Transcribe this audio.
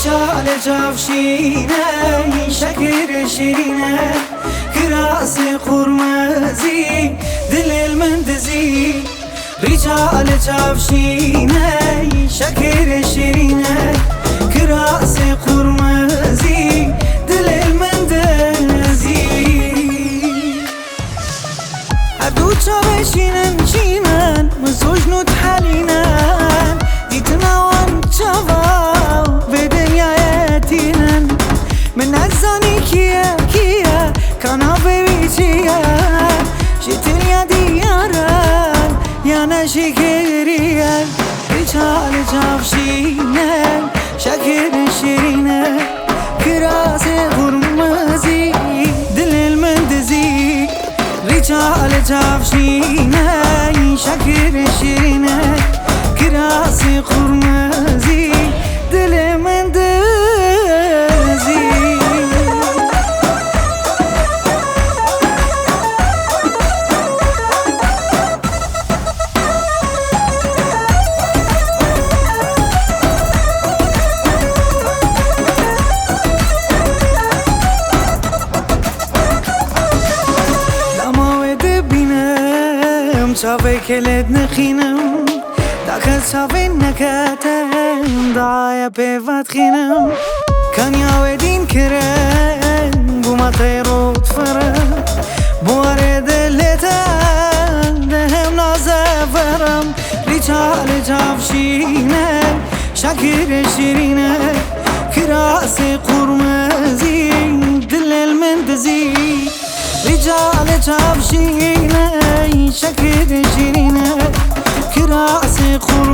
رجال جافشینه شکر شیرینه کراس قرمزی دل المندزی رجال جافشینه شکر شیرینه کراس قرمزی دل المندزی هردو چاوشینن چینن مزوجنو تحلینن دیتناوان چاوا به دنیایتینن من نزانی کیه کانا بیبی چیه شتلیا دیارن یا نشکریه رجال جافشینن شکر شیرینه کراس قرمزی دل المندزی رجال جافشینه شکر شیرینه کراس قرمزی دل المندزی چاوی کلید نخینم داکت چاوی نکتم دعای پیوت خینم کنیاوی دین کرن بوما تیروت فرم بواره دلتن دهم نازفرم رجال جافشینه شکر شیرینه کراس قرمزی دل المندزی رجال جافشینه شکر شیرینه کراس قرمزی